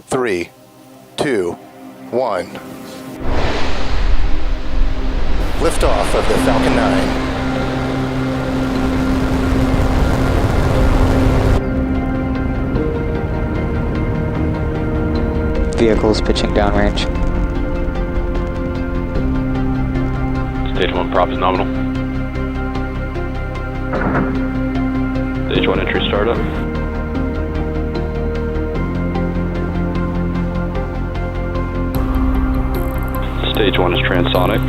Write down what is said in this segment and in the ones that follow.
3, 2, 1. Liftoff of the Falcon 9. Vehicles pitching downrange. Stage 1 prop is nominal. Stage 1 entry startup. Stage 1 is transonic.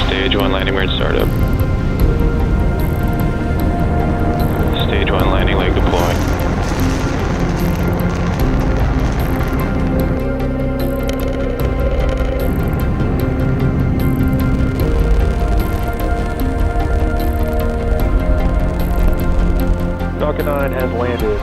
Stage 1 landing weird startup. Stage 1 landing leg deploying. Falcon 9 has landed.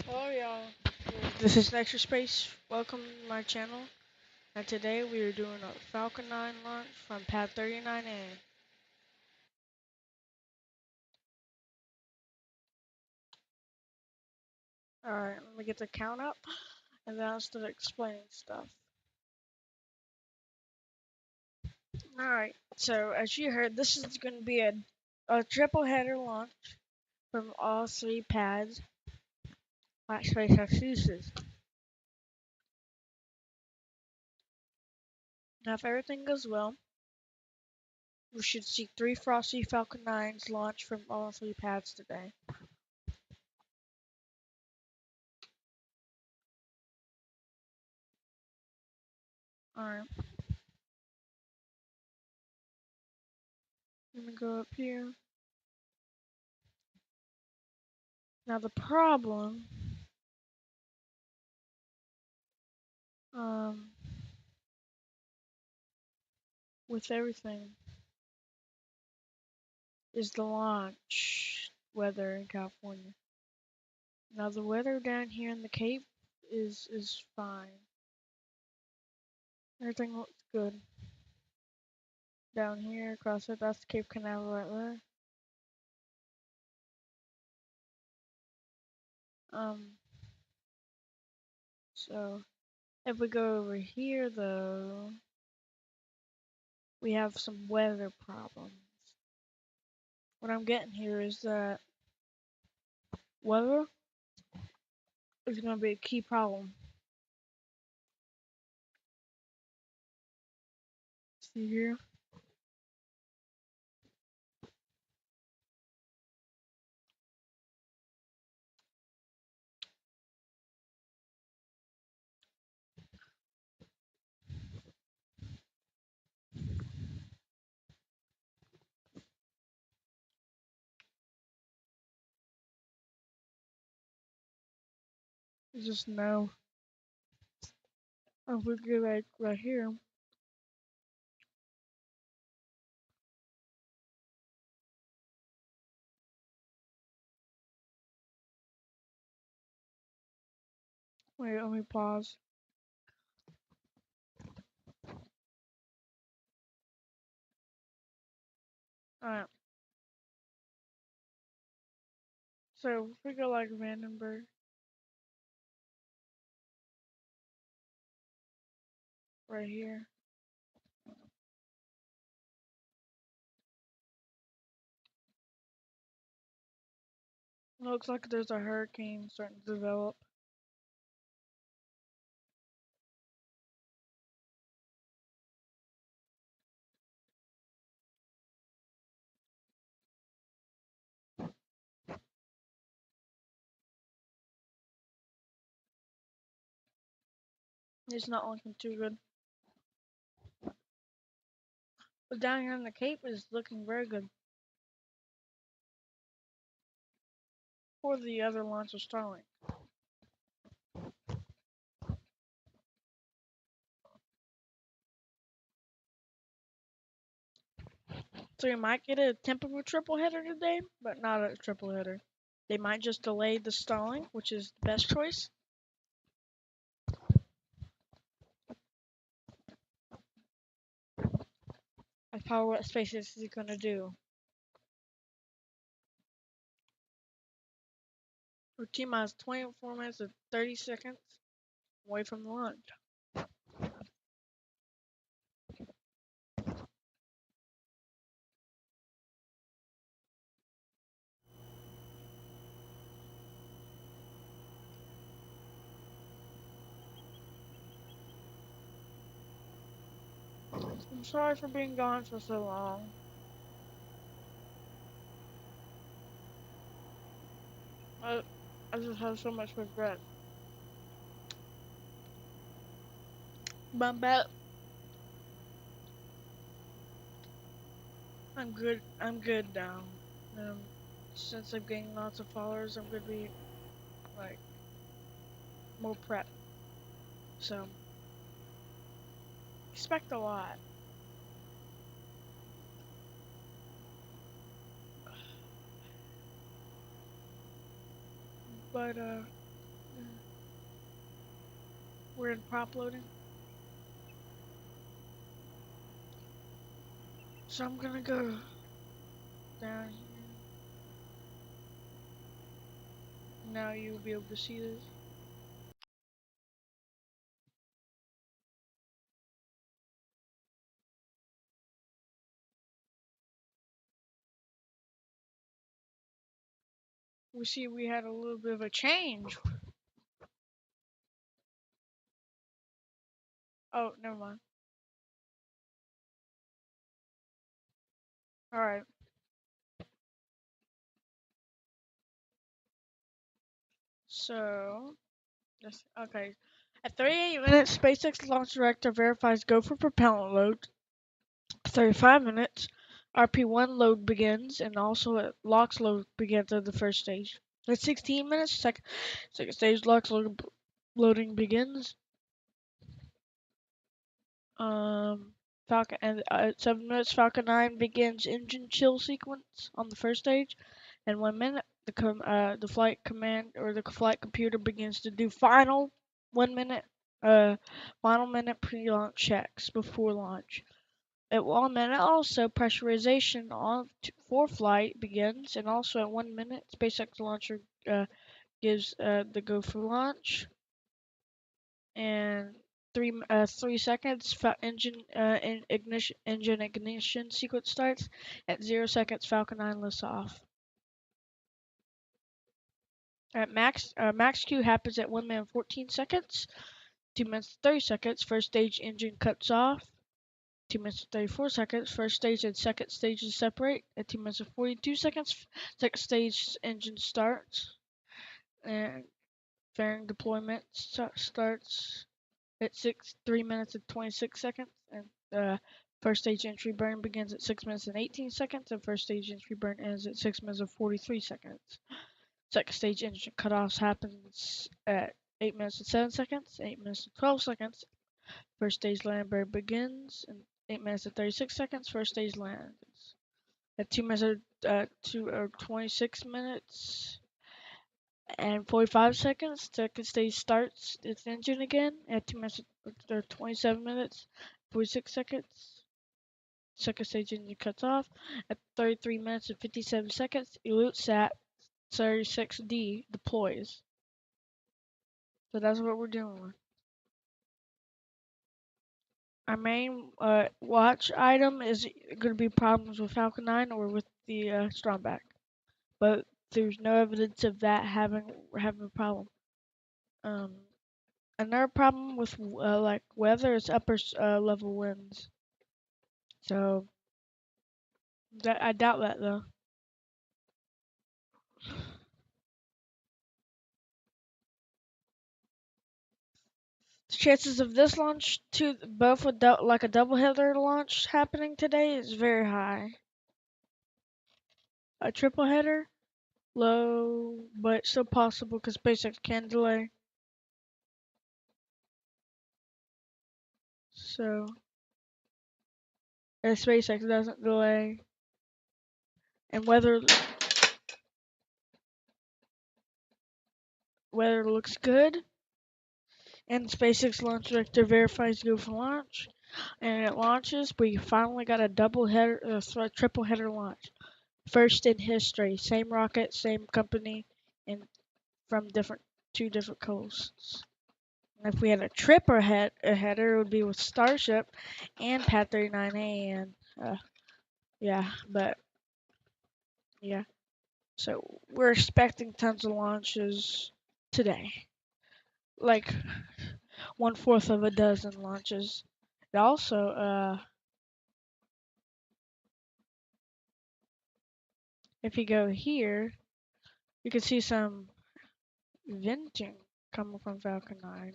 Hello y'all, this is Extra Space. Welcome to my channel. And today we are doing a Falcon 9 launch from pad 39A. Alright, let me get the count up and then I'll start explaining stuff. Alright, so as you heard, this is going to be a triple header launch from all three pads that SpaceX uses. Now if everything goes well, we should see 3 Frosty Falcon 9s launch from all three pads today. Alright. Let me go up here. Now the problem with everything is the launch weather in California. Now the weather down here in the Cape is fine. Everything looks good. Down here across it, that's the Cape Canaveral right there. So if we go over here though, we have some weather problems. What I'm getting here is that weather is going to be a key problem. See here? You just know. If we go like right here, wait, let me pause. Alright. So if we go like Vandenberg, right here. Looks like there's a hurricane starting to develop. It's not looking too good. But down here in the Cape is looking very good. For the other launch of Starlink. So you might get a typical triple header today, but not a triple header. They might just delay the Starlink, which is the best choice. That's probably what SpaceX is going to do. We're T-minus 24 minutes and 30 seconds away from the launch. I'm sorry for being gone for so long. I just have so much regret. But I'm good. I'm good now. Since I'm getting lots of followers, I'm gonna be like more prep. So expect a lot. But we're in prop loading. So I'm gonna go down here. Now you'll be able to see this. We see we had a little bit of a change. Oh, never mind. Alright. So, yes, okay. At 38 minutes, SpaceX launch director verifies go for propellant load. 35 minutes, RP1 load begins, and also at LOX load begins at the first stage. At 16 minutes, second stage LOX loading begins. Falcon and at 7 minutes, Falcon 9 begins engine chill sequence on the first stage, and 1 minute, the flight command or the flight computer begins to do final 1 minute final minute pre-launch checks before launch. At 1 minute, also pressurization on for flight begins, and also at 1 minute, SpaceX launcher gives the go for launch. And 3 seconds, engine ignition sequence starts. At 0 seconds, Falcon 9 lifts off. At max Q happens at 1 minute 14 seconds. 2 minutes 30 seconds, first stage engine cuts off. 2 minutes 34 seconds, first stage and second stages separate. At 2 minutes 42 seconds, second stage engine starts. And fairing deployment starts at 3 minutes and 26 seconds. And first stage entry burn begins at 6 minutes and 18 seconds. And first stage entry burn ends at 6 minutes and 43 seconds. Second stage engine cutoffs happens at 8 minutes and 7 seconds, 8 minutes and 12 seconds. First stage land burn begins, and 8 minutes and 36 seconds, first stage lands. At 2 minutes or 26 minutes and 45 seconds, second stage starts its engine again. At 2 minutes or 27 minutes, 46 seconds, second stage engine cuts off. At 33 minutes and 57 seconds, Eutelsat 36D deploys. So that's what we're doing with. Our main watch item is going to be problems with Falcon 9 or with the Stromback, but there's no evidence of that having a problem. Another problem with like weather is upper level winds. So I doubt that though. The chances of this launch to both like a double header launch happening today is very high. A triple header, low, but still possible because SpaceX can delay. So if SpaceX doesn't delay, and weather looks good, and the SpaceX launch director verifies go for launch, and it launches, we finally got a triple header launch. First in history, same rocket, same company, and from two different coasts. And if we had a header, it would be with Starship and Pad 39A, and yeah. So we're expecting tons of launches today, like 1/4 of a dozen launches. It also, if you go here, you can see some venting coming from Falcon 9.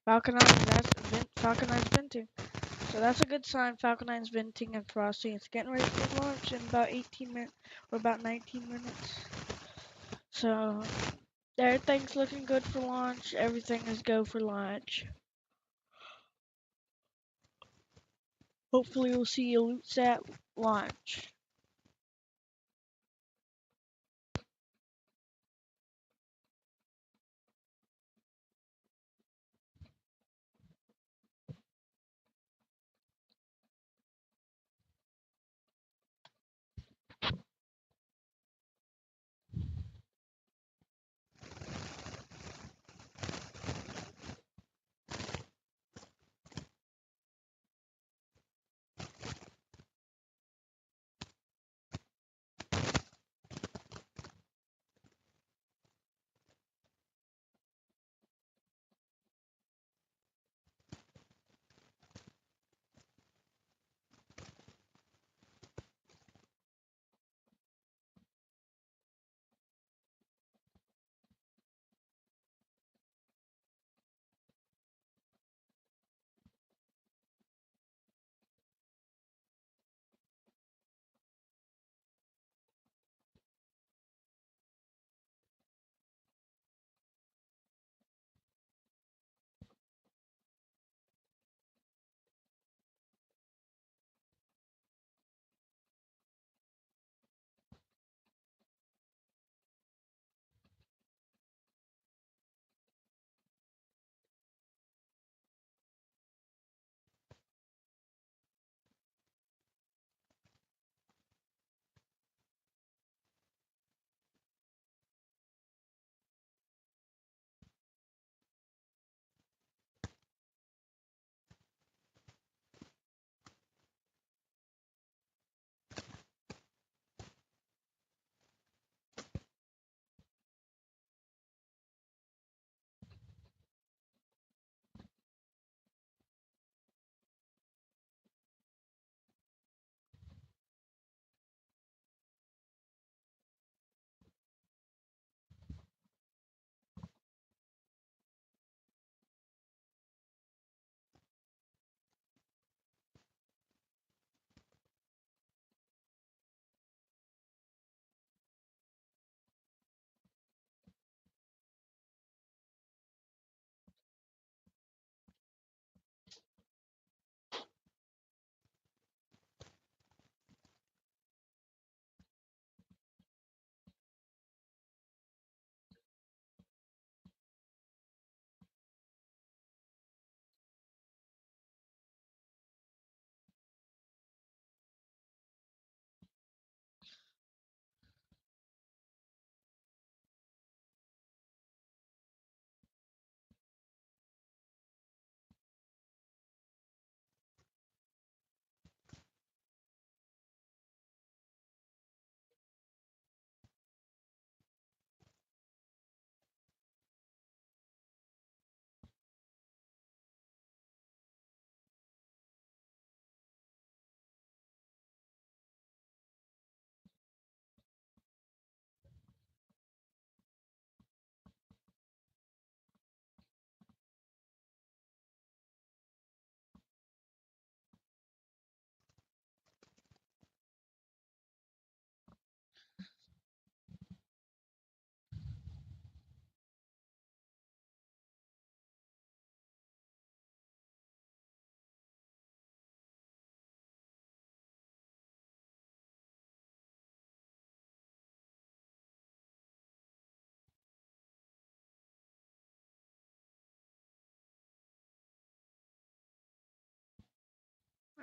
Falcon 9's venting. So that's a good sign. Falcon 9's venting and frosting. It's getting ready for launch in about 18 minutes or about 19 minutes. So everything's looking good for launch. Everything is go for launch. Hopefully we'll see a Eutelsat launch.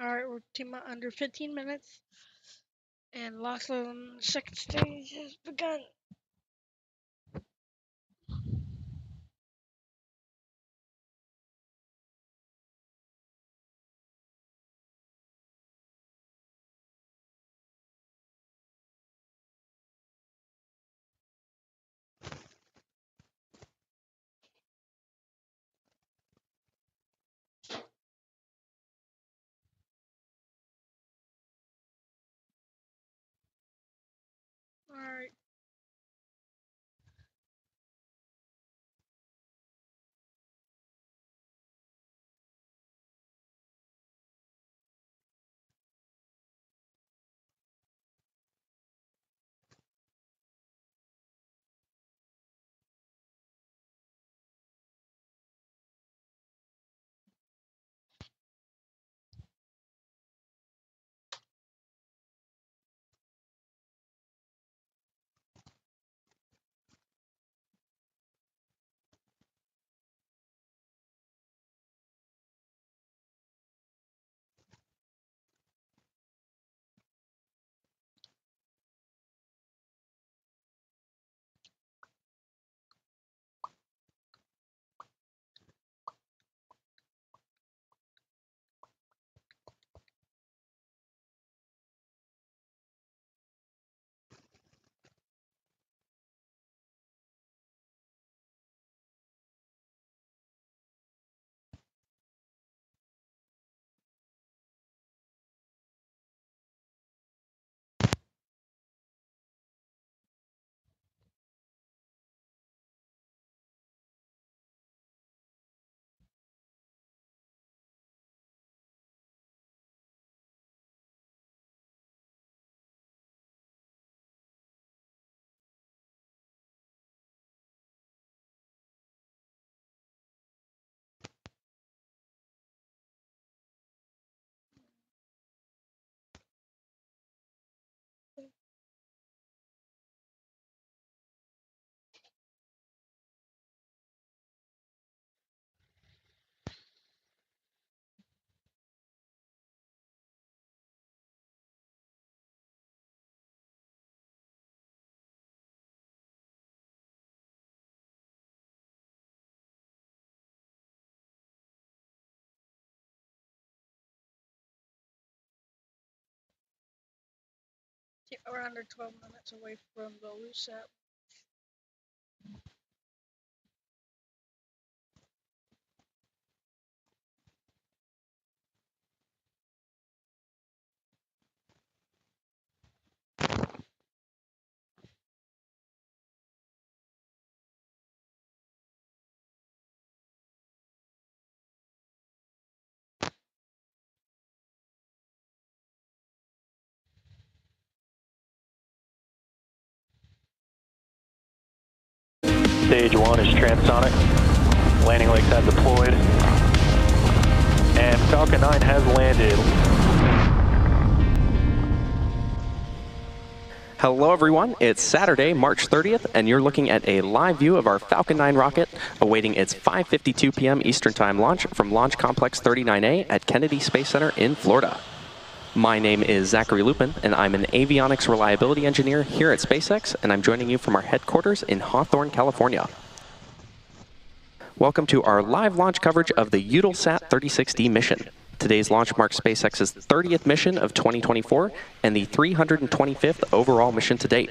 Alright, we're under 15 minutes. And lost on second stage has begun. Alright. We're under 12 minutes away from the Eutelsat. Stage 1 is transonic. Landing legs have deployed. And Falcon 9 has landed. Hello everyone, it's Saturday, March 30th, and you're looking at a live view of our Falcon 9 rocket awaiting its 5:52 p.m. Eastern Time launch from Launch Complex 39A at Kennedy Space Center in Florida. My name is Zachary Lupin, and I'm an avionics reliability engineer here at SpaceX, and I'm joining you from our headquarters in Hawthorne, California. Welcome to our live launch coverage of the Eutelsat 36D mission. Today's launch marks SpaceX's 30th mission of 2024 and the 325th overall mission to date.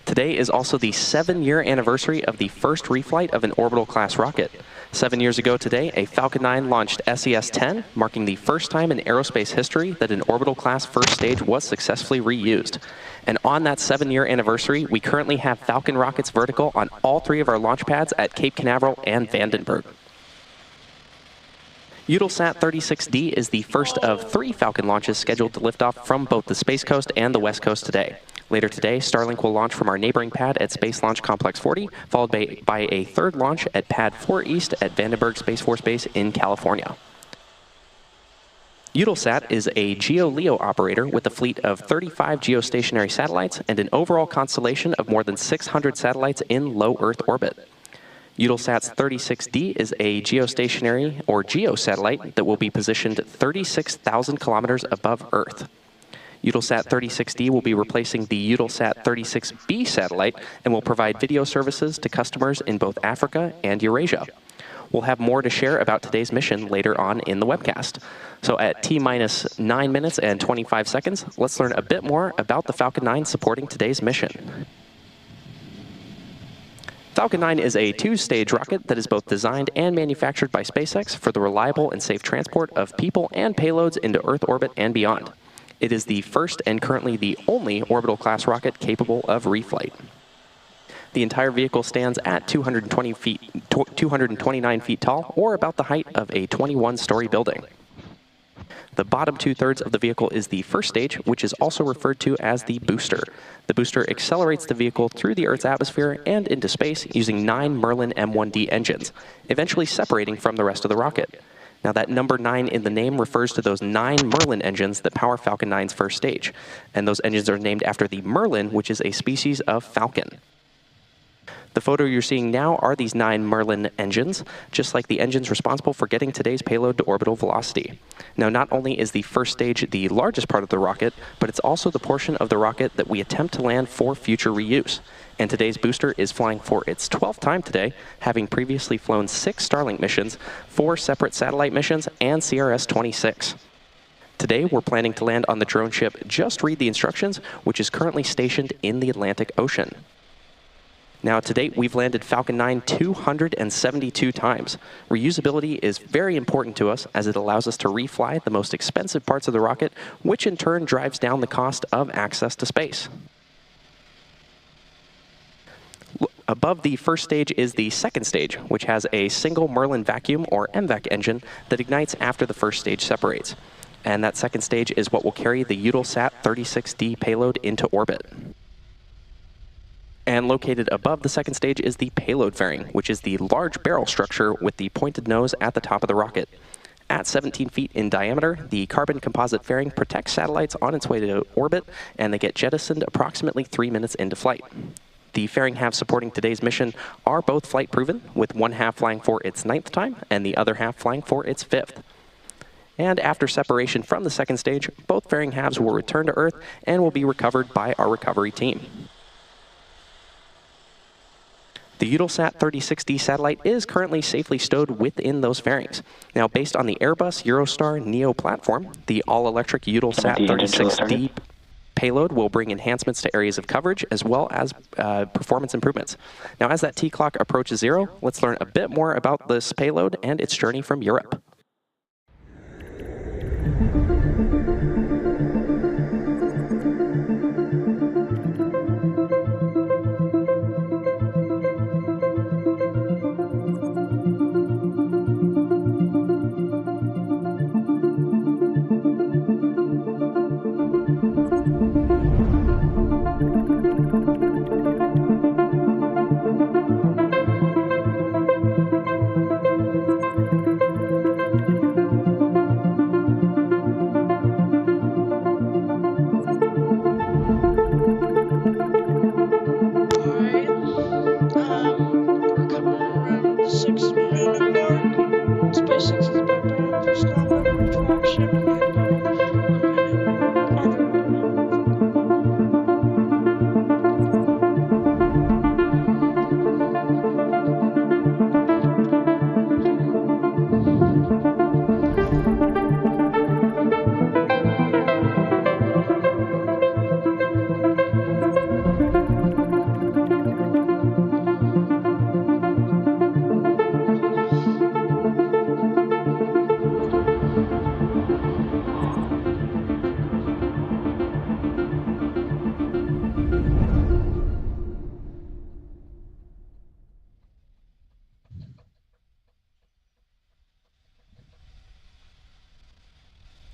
Today is also the 7-year anniversary of the first reflight of an orbital-class rocket. 7 years ago today, a Falcon 9 launched SES-10, marking the first time in aerospace history that an orbital-class first stage was successfully reused. And on that 7-year anniversary, we currently have Falcon rockets vertical on all 3 of our launch pads at Cape Canaveral and Vandenberg. Eutelsat 36D is the first of 3 Falcon launches scheduled to lift off from both the Space Coast and the West Coast today. Later today, Starlink will launch from our neighboring pad at Space Launch Complex 40, followed by a third launch at Pad 4 East at Vandenberg Space Force Base in California. Eutelsat is a GEO-LEO operator with a fleet of 35 geostationary satellites and an overall constellation of more than 600 satellites in low Earth orbit. Eutelsat's 36D is a geostationary or geosatellite that will be positioned 36,000 kilometers above Earth. Eutelsat 36D will be replacing the Eutelsat 36B satellite and will provide video services to customers in both Africa and Eurasia. We'll have more to share about today's mission later on in the webcast. So at T-minus 9 minutes and 25 seconds, let's learn a bit more about the Falcon 9 supporting today's mission. Falcon 9 is a two-stage rocket that is both designed and manufactured by SpaceX for the reliable and safe transport of people and payloads into Earth orbit and beyond. It is the first and currently the only orbital-class rocket capable of reflight. The entire vehicle stands at 229 feet tall, or about the height of a 21-story building. The bottom two-thirds of the vehicle is the first stage, which is also referred to as the booster. The booster accelerates the vehicle through the Earth's atmosphere and into space using 9 Merlin M1D engines, eventually separating from the rest of the rocket. Now that number 9 in the name refers to those 9 Merlin engines that power Falcon 9's first stage. And those engines are named after the Merlin, which is a species of falcon. The photo you're seeing now are these 9 Merlin engines, just like the engines responsible for getting today's payload to orbital velocity. Now, not only is the first stage the largest part of the rocket, but it's also the portion of the rocket that we attempt to land for future reuse. And today's booster is flying for its 12th time today, having previously flown 6 Starlink missions, 4 separate satellite missions, and CRS-26. Today, we're planning to land on the drone ship Just Read the Instructions, which is currently stationed in the Atlantic Ocean. Now, to date, we've landed Falcon 9 272 times. Reusability is very important to us as it allows us to refly the most expensive parts of the rocket, which in turn drives down the cost of access to space. Above the first stage is the second stage, which has a single Merlin vacuum or MVAC engine that ignites after the first stage separates. And that second stage is what will carry the Eutelsat 36D payload into orbit. And located above the second stage is the payload fairing, which is the large barrel structure with the pointed nose at the top of the rocket. At 17 feet in diameter, the carbon composite fairing protects satellites on its way to orbit, and they get jettisoned approximately 3 minutes into flight. The fairing halves supporting today's mission are both flight proven, with one half flying for its 9th time and the other half flying for its 5th. And after separation from the second stage, both fairing halves will return to Earth and will be recovered by our recovery team. The Eutelsat 36D satellite is currently safely stowed within those fairings. Now, based on the Airbus Eurostar Neo platform, the all-electric Eutelsat 36D payload will bring enhancements to areas of coverage as well as performance improvements. Now, as that T-clock approaches 0, let's learn a bit more about this payload and its journey from Europe.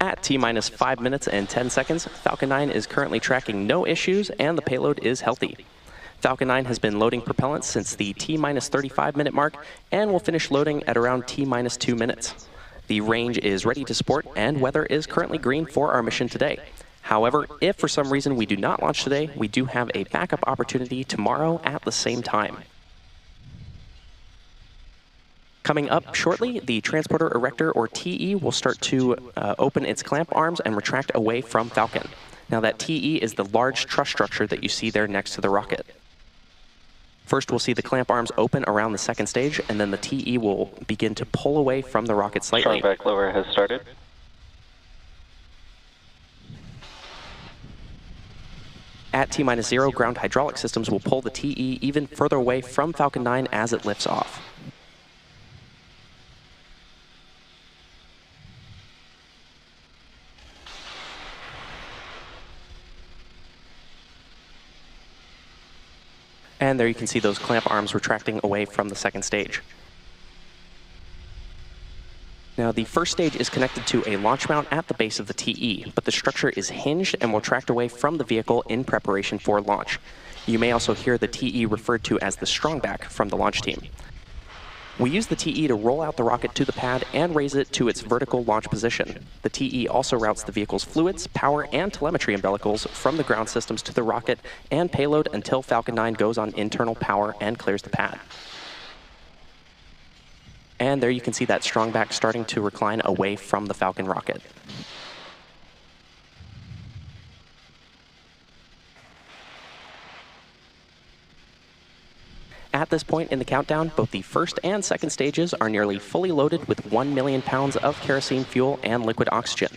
At T-minus 5 minutes and 10 seconds, Falcon 9 is currently tracking no issues and the payload is healthy. Falcon 9 has been loading propellant since the T-minus 35 minute mark and will finish loading at around T-minus 2 minutes. The range is ready to support and weather is currently green for our mission today. However, if for some reason we do not launch today, we do have a backup opportunity tomorrow at the same time. Coming up shortly, the transporter erector, or TE, will start to open its clamp arms and retract away from Falcon. Now that TE is the large truss structure that you see there next to the rocket. First, we'll see the clamp arms open around the second stage, and then the TE will begin to pull away from the rocket slightly. Strong back lower has started. At T-0, ground hydraulic systems will pull the TE even further away from Falcon 9 as it lifts off. And there you can see those clamp arms retracting away from the second stage. Now, the first stage is connected to a launch mount at the base of the TE, but the structure is hinged and will tract away from the vehicle in preparation for launch. You may also hear the TE referred to as the strongback from the launch team. We use the TE to roll out the rocket to the pad and raise it to its vertical launch position. The TE also routes the vehicle's fluids, power, and telemetry umbilicals from the ground systems to the rocket and payload until Falcon 9 goes on internal power and clears the pad. And there you can see that strongback starting to recline away from the Falcon rocket. At this point in the countdown, both the first and second stages are nearly fully loaded with 1 million pounds of kerosene fuel and liquid oxygen.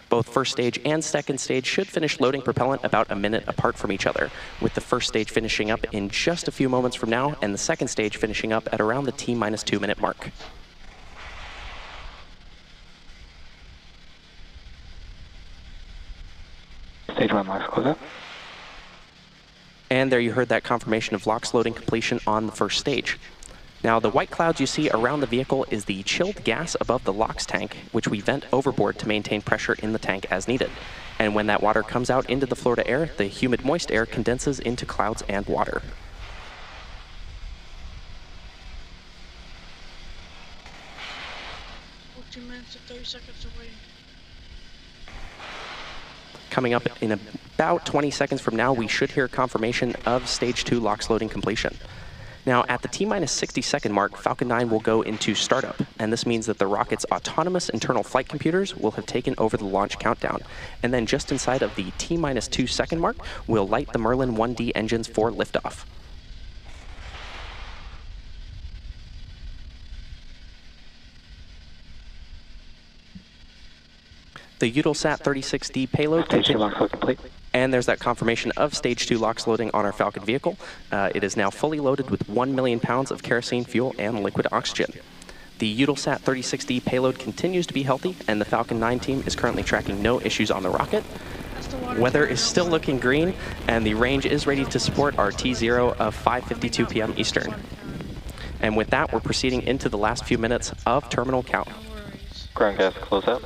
Both first stage and second stage should finish loading propellant about a minute apart from each other, with the first stage finishing up in just a few moments from now and the second stage finishing up at around the T-2 minute mark. Stage 1 LOX close up. And there you heard that confirmation of LOX loading completion on the first stage. Now, the white clouds you see around the vehicle is the chilled gas above the LOX tank, which we vent overboard to maintain pressure in the tank as needed. And when that water comes out into the Florida air, the humid, moist air condenses into clouds and water. We're 2 minutes and 30 seconds away. Coming up in about 20 seconds from now, we should hear confirmation of Stage 2 LOX loading completion. Now, at the T-60 second mark, Falcon 9 will go into startup, and this means that the rocket's autonomous internal flight computers will have taken over the launch countdown. And then just inside of the T-2 second mark, we'll light the Merlin 1D engines for liftoff. The Eutelsat 36D payload complete. And there's that confirmation of Stage 2 LOX loading on our Falcon vehicle. It is now fully loaded with 1 million pounds of kerosene fuel and liquid oxygen. The Eutelsat 36D payload continues to be healthy, and the Falcon 9 team is currently tracking no issues on the rocket. Weather is still looking green, and the range is ready to support our T0 of 5:52 p.m. Eastern. And with that, we're proceeding into the last few minutes of terminal count. Ground gas close up.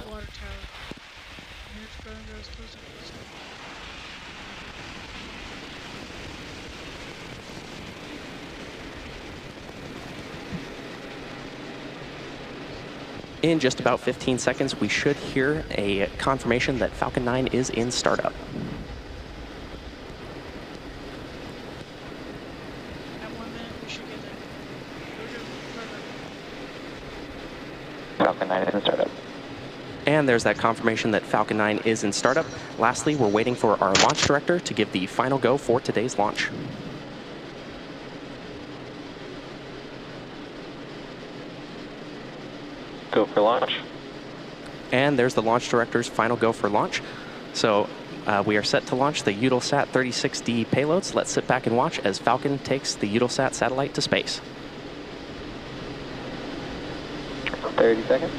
In just about 15 seconds, we should hear a confirmation that Falcon 9 is in startup. At 1 minute, we should get there. Falcon 9 is in startup. And there's that confirmation that Falcon 9 is in startup. Lastly, we're waiting for our launch director to give the final go for today's launch. Go for launch. And there's the launch director's final go for launch. So we are set to launch the Eutelsat 36D payloads. Let's sit back and watch as Falcon takes the Eutelsat satellite to space. 30 seconds.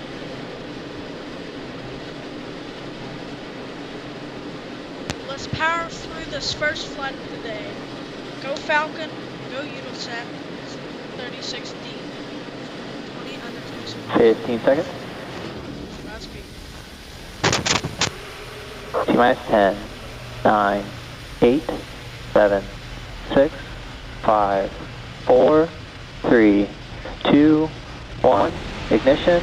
Let's power through this first flight of the day. Go Falcon, go Eutelsat 36D. 20 under 20 15 seconds. Godspeed. T-minus 10, 9, 8, 7, 6, 5, 4, 3, 2, 1. Ignition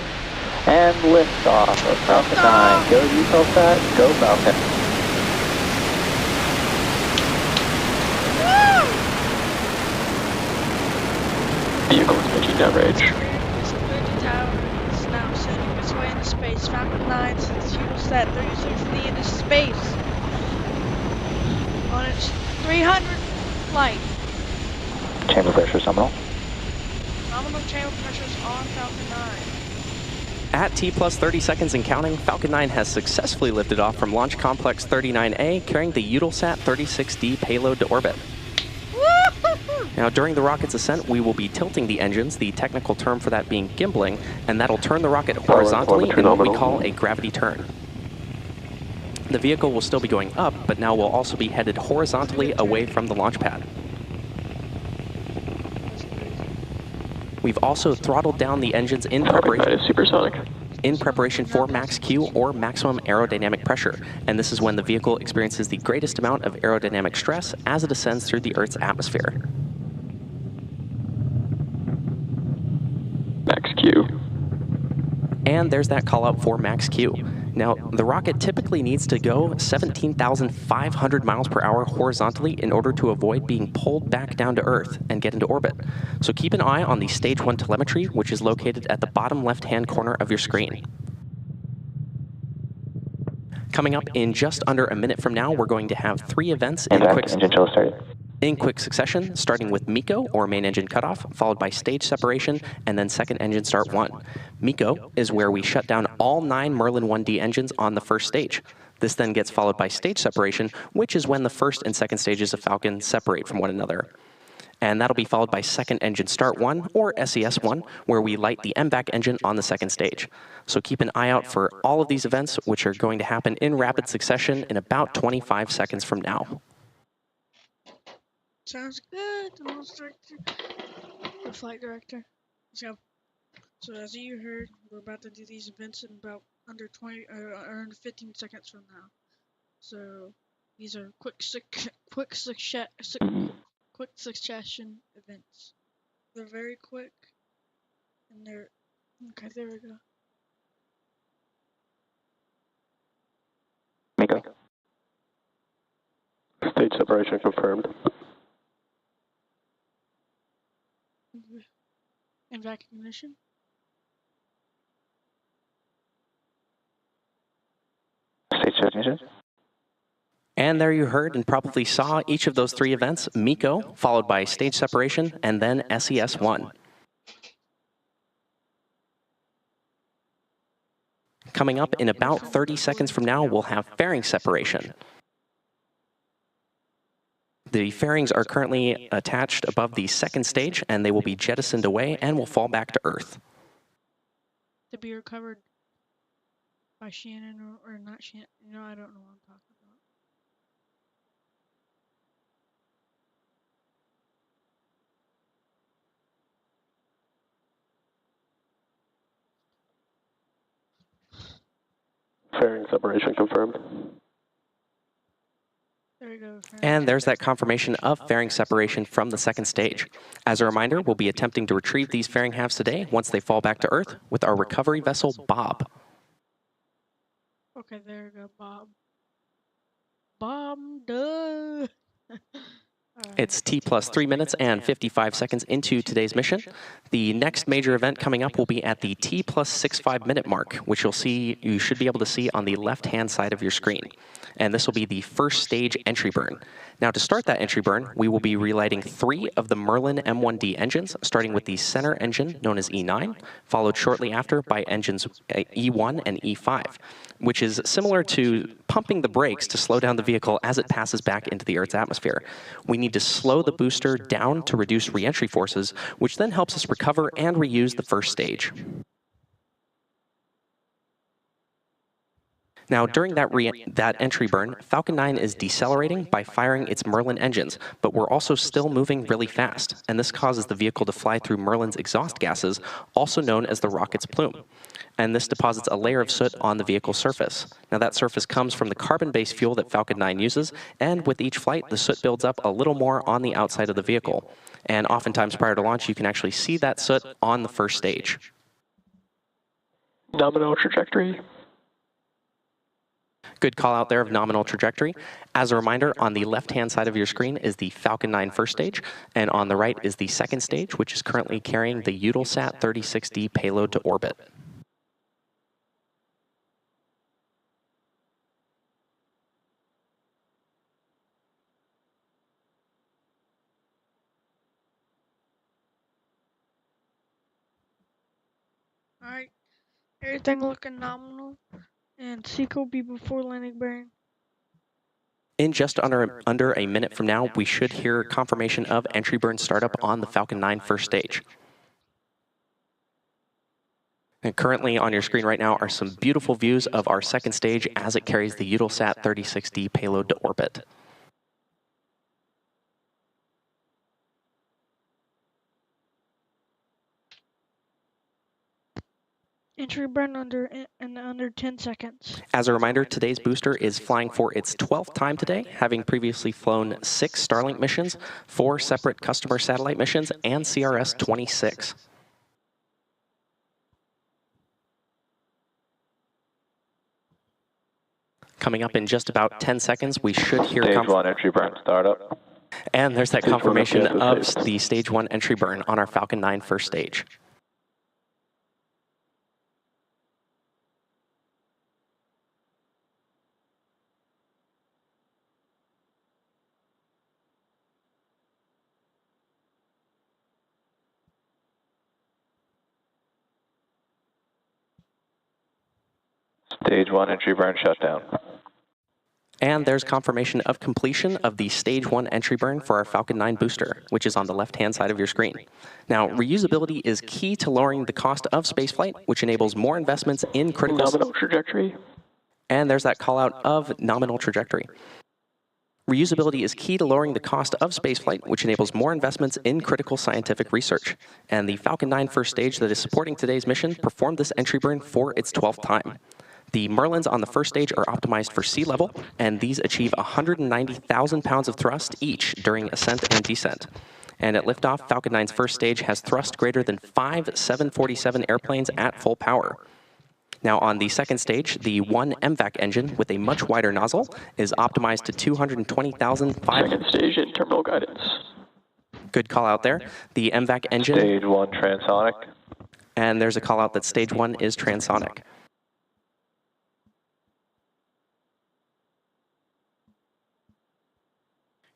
and liftoff of Falcon 9. Go Eutelsat, go Falcon. Vehicle is pitching downrange. space. Falcon 9 sends Eutelsat 36D into space on its 300th flight. Chamber pressure nominal. Nominal chamber pressures on Falcon 9. At T plus 30 seconds and counting, Falcon 9 has successfully lifted off from Launch Complex 39A, carrying the Eutelsat 36D payload to orbit. Now, during the rocket's ascent, we will be tilting the engines, the technical term for that being gimbling, and that'll turn the rocket horizontally in what we call a gravity turn. The vehicle will still be going up, but now will also be headed horizontally away from the launch pad. We've also throttled down the engines in preparation for max Q, or maximum aerodynamic pressure, and this is when the vehicle experiences the greatest amount of aerodynamic stress as it ascends through the Earth's atmosphere. Max Q. And there's that call out for max Q. Now, the rocket typically needs to go 17,500 miles per hour horizontally in order to avoid being pulled back down to Earth and get into orbit. So keep an eye on the Stage 1 telemetry, which is located at the bottom left-hand corner of your screen. Coming up in just under a minute from now, we're going to have 3 events in quick succession, starting with MECO, or main engine cutoff, followed by stage separation, and then second engine start 1. MECO is where we shut down all 9 Merlin 1D engines on the first stage. This then gets followed by stage separation, which is when the first and second stages of Falcon separate from one another. And that'll be followed by second engine start 1, or SES1, where we light the MVAC engine on the second stage. So keep an eye out for all of these events, which are going to happen in rapid succession in about 25 seconds from now. Sounds good, the launch director, the flight director. So as you heard, we're about to do these events in about under 15 seconds from now. So these are quick succession events. They're very quick, and they're okay. There we go. MECO. Stage separation confirmed. MVAC ignition. Stage ignition. And there you heard and probably saw each of those 3 events, MECO, followed by stage separation, and then SES1. Coming up in about 30 seconds from now, we'll have fairing separation. The fairings are currently attached above the second stage, and they will be jettisoned away and will fall back to Earth. To be recovered by Shannon or not Shannon. You know, I don't know what I'm talking about. Fairing separation confirmed. There we go. And there's that confirmation of fairing separation from the second stage. As a reminder, we'll be attempting to retrieve these fairing halves today once they fall back to Earth with our recovery vessel, Bob. Okay, there we go, Bob. Bob, duh. It's T plus 3 minutes and 55 seconds into today's mission. The next major event coming up will be at the T plus 65 minute mark, which you should be able to see on the left-hand side of your screen. And this will be the first stage entry burn. Now, to start that entry burn, we will be relighting 3 of the Merlin M1D engines, starting with the center engine, known as E9, followed shortly after by engines E1 and E5, which is similar to pumping the brakes to slow down the vehicle as it passes back into the Earth's atmosphere. We need to slow the booster down to reduce re-entry forces, which then helps us recover and reuse the first stage. Now, during that entry burn, Falcon 9 is decelerating by firing its Merlin engines, but we're also still moving really fast, and this causes the vehicle to fly through Merlin's exhaust gases, also known as the rocket's plume. And this deposits a layer of soot on the vehicle's surface. Now, that surface comes from the carbon-based fuel that Falcon 9 uses, and with each flight, the soot builds up a little more on the outside of the vehicle. And oftentimes prior to launch, you can actually see that soot on the first stage. Nominal trajectory. Good call out there of nominal trajectory. As a reminder, on the left-hand side of your screen is the Falcon 9 first stage, and on the right is the second stage, which is currently carrying the Eutelsat 36D payload to orbit. Alright, everything looking nominal. And Seco be before landing burn. In just under a minute from now, we should hear confirmation of entry burn startup on the Falcon 9 first stage. And currently on your screen right now are some beautiful views of our second stage as it carries the Eutelsat 36D payload to orbit. Entry burn under 10 seconds. As a reminder, today's booster is flying for its 12th time today, having previously flown 6 Starlink missions, 4 separate customer satellite missions, and CRS-26. Coming up in just about 10 seconds, we should hear Stage 1 entry burn startup. And there's that confirmation of the Stage 1 entry burn on our Falcon 9 first stage. Stage 1 entry burn shutdown. And there's confirmation of completion of the Stage 1 entry burn for our Falcon 9 booster, which is on the left-hand side of your screen. Now, reusability is key to lowering the cost of spaceflight, which enables more investments in critical... Nominal trajectory. And there's that call-out of nominal trajectory. Reusability is key to lowering the cost of spaceflight, which enables more investments in critical scientific research. And the Falcon 9 first stage that is supporting today's mission performed this entry burn for its 12th time. The Merlins on the first stage are optimized for sea level, and these achieve 190,000 pounds of thrust each during ascent and descent. And at liftoff, Falcon 9's first stage has thrust greater than 5 747 airplanes at full power. Now on the second stage, the 1 MVAC engine with a much wider nozzle is optimized to 220,000. Second stage in terminal guidance. Good call out there. The MVAC engine. Stage 1 transonic. And there's a call out that Stage 1 is transonic.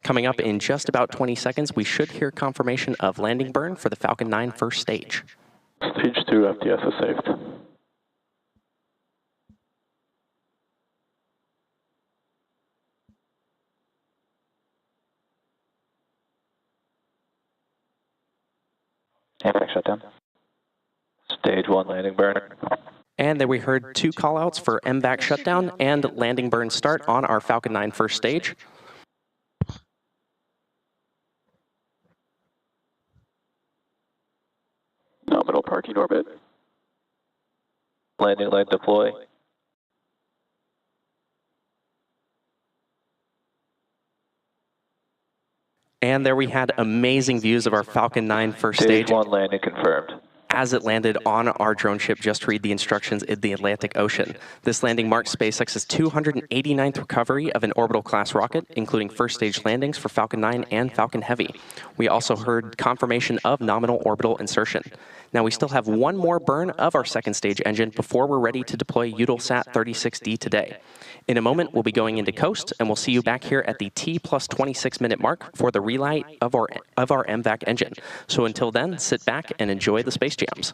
Coming up in just about 20 seconds, we should hear confirmation of landing burn for the Falcon 9 first stage. Stage 2 FTS is saved. MVAC shutdown. Stage 1 landing burn. And then we heard 2 callouts for MVAC shutdown and landing burn start on our Falcon 9 first stage. Nominal parking orbit. Landing leg deploy. And there we had amazing views of our Falcon 9 first Stage stage. 1 landing confirmed. As it landed on our drone ship, just read the instructions in the Atlantic Ocean. This landing marks SpaceX's 289th recovery of an orbital-class rocket, including first-stage landings for Falcon 9 and Falcon Heavy. We also heard confirmation of nominal orbital insertion. Now, we still have one more burn of our second-stage engine before we're ready to deploy Eutelsat 36D today. In a moment, we'll be going into coast, and we'll see you back here at the T+26-minute mark for the relight of our MVAC engine. So until then, sit back and enjoy the space jams.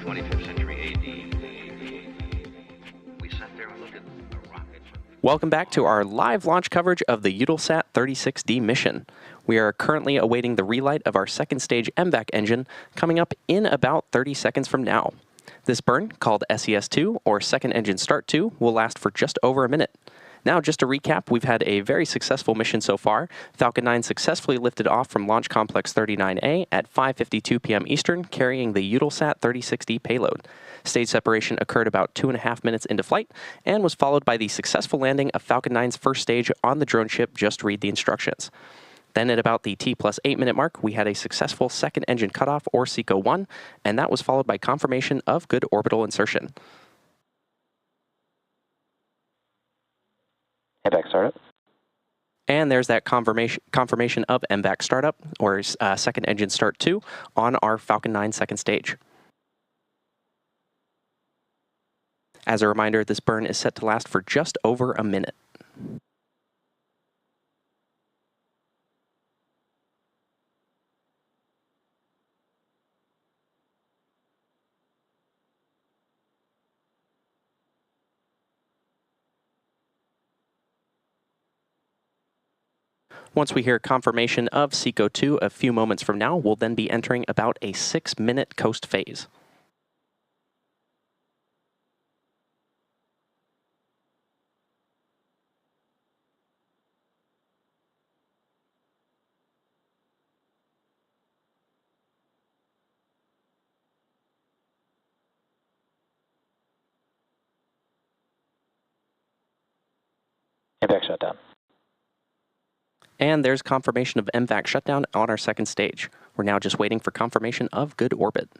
25th century AD. We sat there and looked at a rocket. Welcome back to our live launch coverage of the Eutelsat 36D mission. We are currently awaiting the relight of our second stage MVAC engine coming up in about 30 seconds from now. This burn, called SES2 or Second Engine Start 2, will last for just over a minute. Now, just to recap, we've had a very successful mission so far. Falcon 9 successfully lifted off from Launch Complex 39A at 5:52 p.m. Eastern, carrying the Eutelsat 36D payload. Stage separation occurred about 2.5 minutes into flight and was followed by the successful landing of Falcon 9's first stage on the drone ship. Just read the instructions. Then at about the T+8 minute mark, we had a successful second engine cutoff, or SECO-1, and that was followed by confirmation of good orbital insertion. MVAC startup. And there's that confirmation of MVAC startup, or second engine start 2, on our Falcon 9 second stage. As a reminder, this burn is set to last for just over a minute. Once we hear confirmation of SECO-2 a few moments from now, we'll then be entering about a 6-minute coast phase. MVAC shutdown. And there's confirmation of MVAC shutdown on our second stage. We're now just waiting for confirmation of good orbit.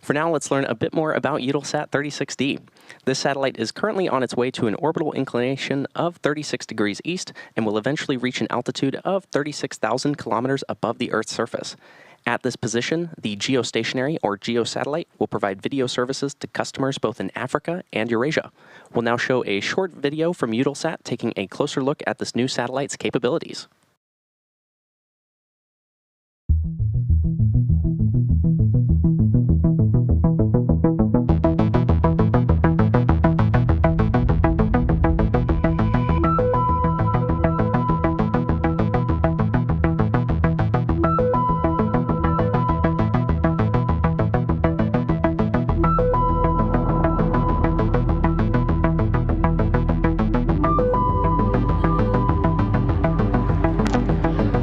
For now, let's learn a bit more about Eutelsat 36D. This satellite is currently on its way to an orbital inclination of 36 degrees east and will eventually reach an altitude of 36,000 kilometers above the Earth's surface. At this position, the geostationary or geosatellite will provide video services to customers both in Africa and Eurasia. We'll now show a short video from Eutelsat taking a closer look at this new satellite's capabilities.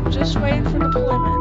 Just waiting for deployment.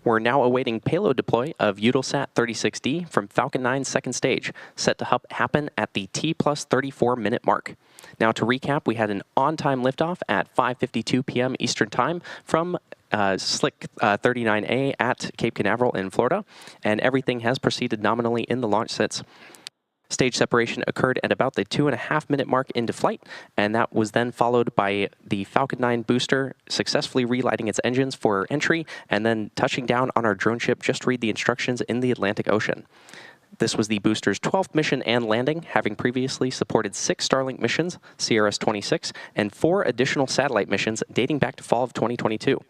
We're now awaiting payload deploy of Eutelsat 36D from Falcon 9's second stage, set to happen at the T+34 minute mark. Now to recap, we had an on-time liftoff at 5:52 p.m. Eastern Time from Slick 39A at Cape Canaveral in Florida, and everything has proceeded nominally in the launch since. Stage separation occurred at about the 2.5 minute mark into flight, and that was then followed by the Falcon 9 booster successfully relighting its engines for entry and then touching down on our drone ship just to read the instructions in the Atlantic Ocean. This was the booster's 12th mission and landing, having previously supported 6 Starlink missions, CRS-26, and 4 additional satellite missions dating back to fall of 2022.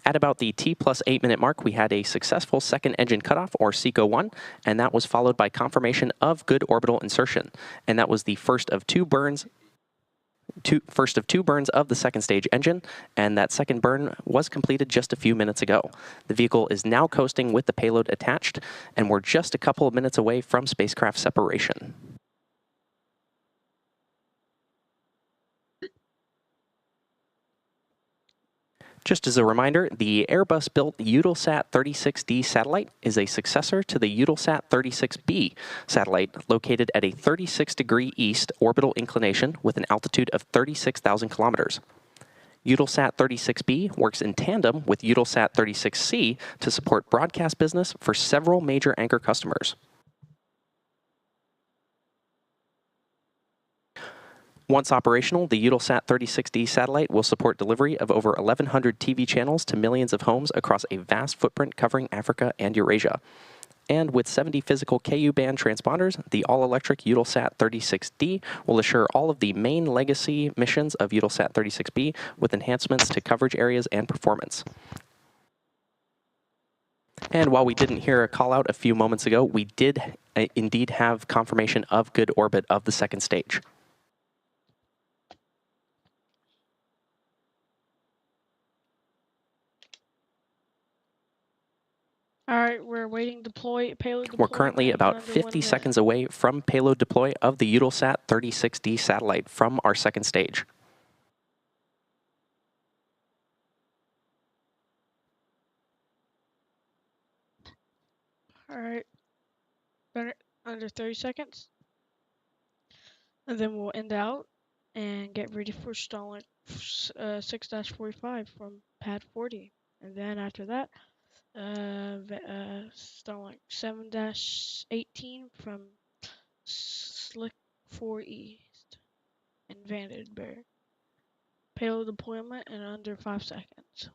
At about the T+8 minute mark, we had a successful second engine cutoff, or SECO-1, and that was followed by confirmation of good orbital insertion. And that was the first of two burns of the second stage engine, and that second burn was completed just a few minutes ago. The vehicle is now coasting with the payload attached, and we're just a couple of minutes away from spacecraft separation. Just as a reminder, the Airbus-built Eutelsat 36D satellite is a successor to the Eutelsat 36B satellite located at a 36-degree east orbital inclination with an altitude of 36,000 kilometers. Eutelsat 36B works in tandem with Eutelsat 36C to support broadcast business for several major anchor customers. Once operational, the Eutelsat 36D satellite will support delivery of over 1,100 TV channels to millions of homes across a vast footprint covering Africa and Eurasia. And with 70 physical Ku-band transponders, the all-electric Eutelsat 36D will assure all of the main legacy missions of Eutelsat 36B with enhancements to coverage areas and performance. And while we didn't hear a call out a few moments ago, we did indeed have confirmation of good orbit of the second stage. All right, we're waiting payload deploy. We're currently about 50 seconds away from payload deploy of the Eutelsat 36D satellite from our second stage. All right, under 30 seconds. And then we'll end out and get ready for Starlink 6-45 from pad 40. And then after that, Starlink 7-18 from Slick 4 East and Vandenberg. Payload deployment in under 5 seconds.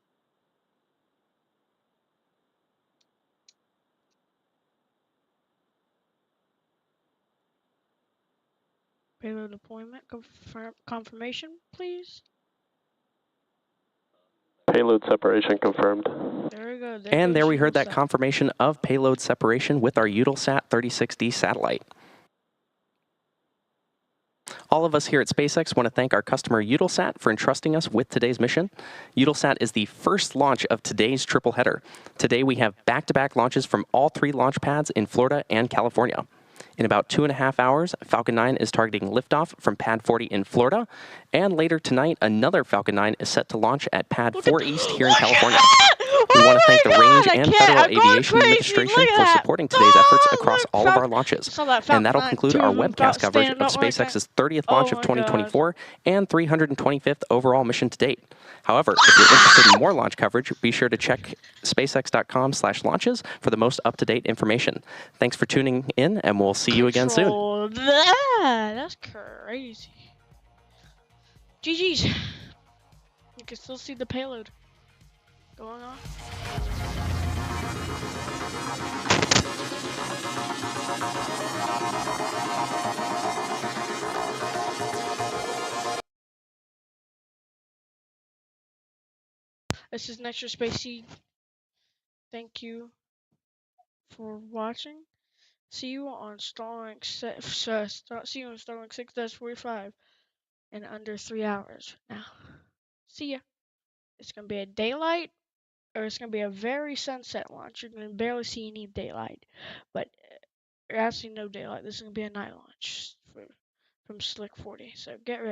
Payload deployment confirmation, please. Payload separation confirmed. There we go. And there we heard that confirmation of payload separation with our Eutelsat 36D satellite. All of us here at SpaceX want to thank our customer Eutelsat for entrusting us with today's mission. Eutelsat is the first launch of today's triple header. Today we have back-to-back launches from all 3 launch pads in Florida and California. In about 2.5 hours, Falcon 9 is targeting liftoff from Pad 40 in Florida, and later tonight, another Falcon 9 is set to launch at Pad 4 East here in California. We want to thank the Range and Federal Aviation Administration for supporting today's efforts across all of our launches. And that'll conclude our webcast coverage of SpaceX's 30th launch of 2024 and 325th overall mission to date. However, if you're interested in more launch coverage, be sure to check spacex.com/launches for the most up-to-date information. Thanks for tuning in, and we'll see you again soon. That's crazy. GG's. You can still see the payload going on. This is Extra Spacey. Thank you for watching. See you on Starlink 6-45 in under 3 hours. Now, see ya. It's gonna be a daylight, or it's gonna be a very sunset launch. You're gonna barely see any daylight, but actually no daylight. This is gonna be a night launch from Slick 40. So get ready.